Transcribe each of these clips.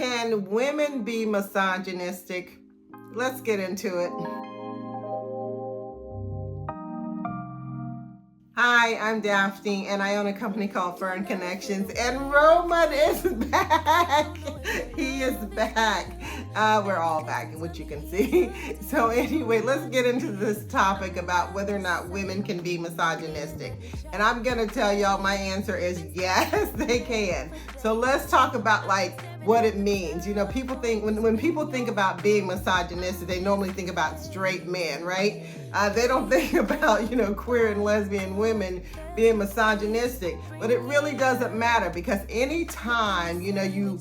Can women be misogynistic? Let's get into it. Hi, I'm Daphney, and I own a company called Fern Connections, and Roman is back. He is back. We're all back, which you can see. So anyway, let's get into this topic about whether or not women can be misogynistic. And I'm gonna tell y'all my answer is yes, they can. So let's talk about what it means. You know, people think, when people think about being misogynistic, they normally think about straight men, right? They don't think about, queer and lesbian women being misogynistic, but it really doesn't matter, because anytime, you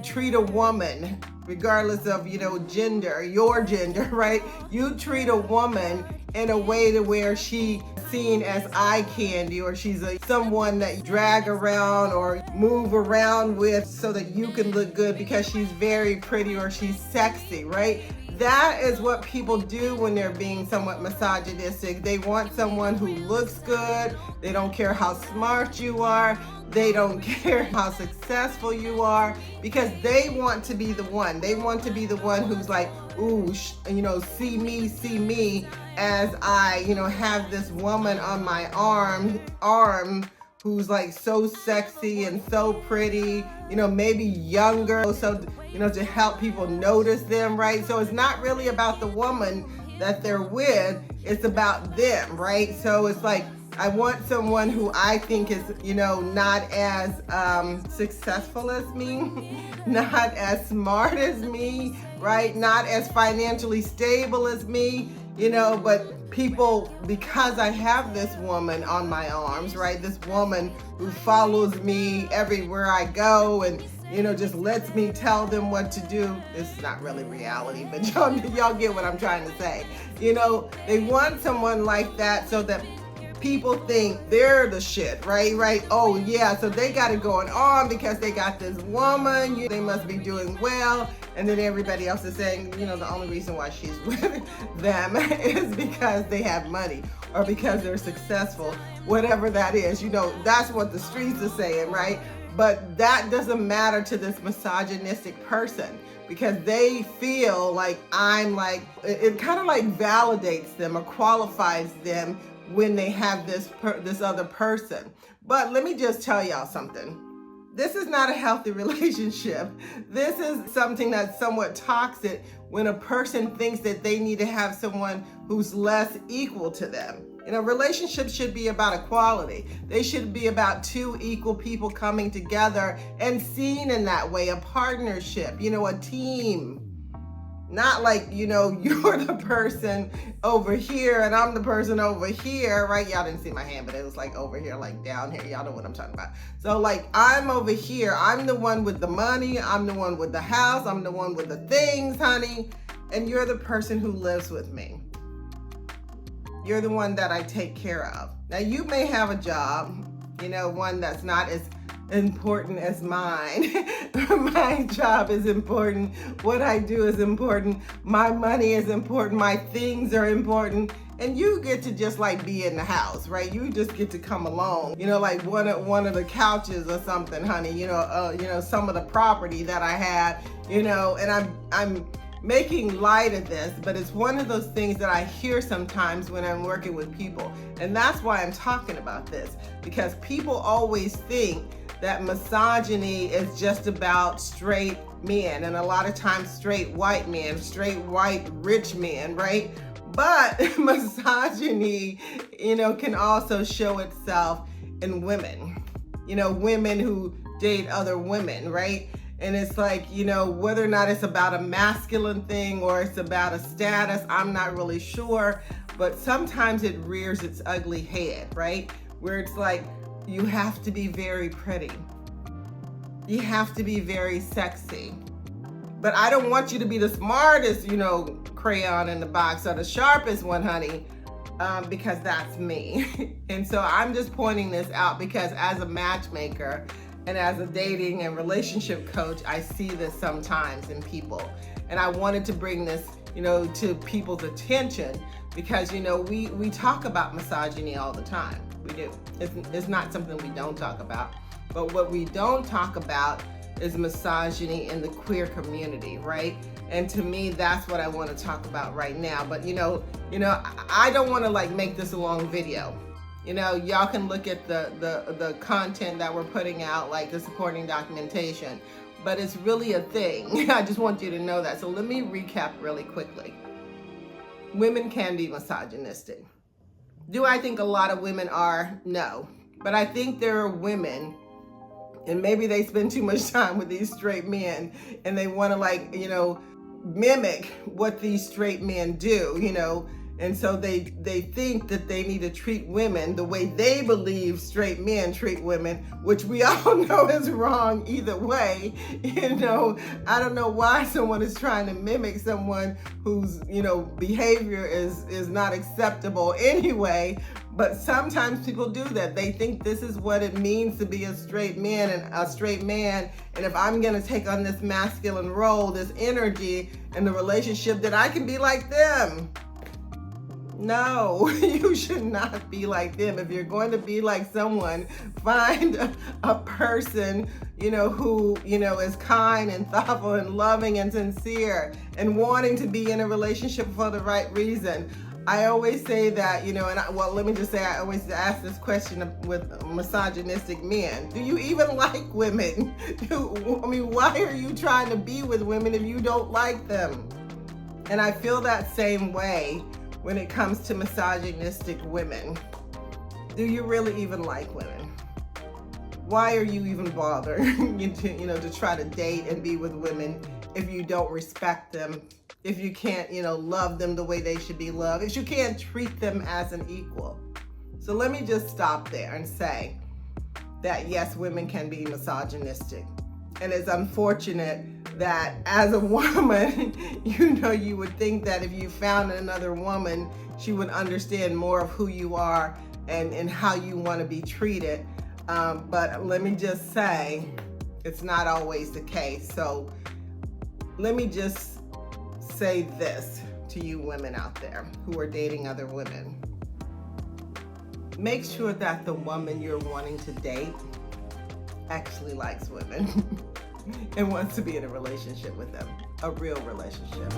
treat a woman, regardless of, gender, your gender, right? You treat a woman in a way to where she's seen as eye candy, or she's someone that you drag around or move around with so that you can look good because she's very pretty or she's sexy, right? That is what people do when they're being somewhat misogynistic. They want someone who looks good. They don't care how smart you are. They don't care how successful you are, because they want to be the one. They want to be the one who's like, ooh, see me as I, have this woman on my arm who's so sexy and so pretty, maybe younger, so, to help people notice them, right? So it's not really about the woman that they're with, it's about them, right? So it's I want someone who I think is, not as successful as me, not as smart as me, right? Not as financially stable as me, but people, because I have this woman on my arms, right? This woman who follows me everywhere I go and, just lets me tell them what to do. It's not really reality, but y'all get what I'm trying to say. They want someone like that so that people think they're the shit, right? Oh yeah, so they got it going on because they got this woman, they must be doing well. And then everybody else is saying, the only reason why she's with them is because they have money or because they're successful, whatever that is. That's what the streets are saying, right? But that doesn't matter to this misogynistic person, because they feel it kind of validates them or qualifies them when they have this other person. But let me just tell y'all something. This is not a healthy relationship. This is something that's somewhat toxic when a person thinks that they need to have someone who's less equal to them. Relationships should be about equality. They should be about two equal people coming together and seen in that way, a partnership, a team. Not you're the person over here and I'm the person over here, right? Y'all didn't see my hand, but it was over here, down here. Y'all know what I'm talking about. So I'm over here. I'm the one with the money. I'm the one with the house. I'm the one with the things, honey. And you're the person who lives with me. You're the one that I take care of. Now you may have a job, one that's not as important as mine. My job is important. What I do is important. My money is important. My things are important. And you get to just be in the house, right? You just get to come along, one of the couches or something, honey, some of the property that I had, and I'm making light of this, but it's one of those things that I hear sometimes when I'm working with people. And that's why I'm talking about this, because people always think that misogyny is just about straight men, and a lot of times straight white men, straight white rich men, right? But misogyny, can also show itself in women, women who date other women, right? And it's whether or not it's about a masculine thing or it's about a status, I'm not really sure. But sometimes it rears its ugly head, right? Where it's you have to be very pretty. You have to be very sexy. But I don't want you to be the smartest, crayon in the box or the sharpest one, honey, because that's me. And so I'm just pointing this out because as a matchmaker and as a dating and relationship coach, I see this sometimes in people. And I wanted to bring this, to people's attention because, we talk about misogyny all the time. We do. It's not something we don't talk about. But what we don't talk about is misogyny in the queer community, right? And to me, that's what I want to talk about right now. But I don't want to like make this a long video. Y'all can look at the content that we're putting out, like the supporting documentation, but it's really a thing. I just want you to know that. So let me recap really quickly. Women can be misogynistic. Do I think a lot of women are? No. But I think there are women, and maybe they spend too much time with these straight men and they want to mimic what these straight men do, and so they think that they need to treat women the way they believe straight men treat women, which we all know is wrong either way. I don't know why someone is trying to mimic someone whose behavior is not acceptable anyway. But sometimes people do that. They think this is what it means to be a straight man, and if I'm gonna take on this masculine role, this energy in the relationship, that I can be like them. No, you should not be like them. If you're going to be like someone, find a person, who, is kind and thoughtful and loving and sincere and wanting to be in a relationship for the right reason. I always say that, let me just say, I always ask this question with misogynistic men. Do you even like women? Why are you trying to be with women if you don't like them? And I feel that same way when it comes to misogynistic women. Do you really even like women? Why are you even bothering to try to date and be with women if you don't respect them, if you can't, love them the way they should be loved, if you can't treat them as an equal? So let me just stop there and say that yes, women can be misogynistic. And it's unfortunate that as a woman, you would think that if you found another woman, she would understand more of who you are and how you want to be treated. But let me just say, it's not always the case. So let me just say this to you women out there who are dating other women. Make sure that the woman you're wanting to date actually likes women and wants to be in a relationship with them, a real relationship.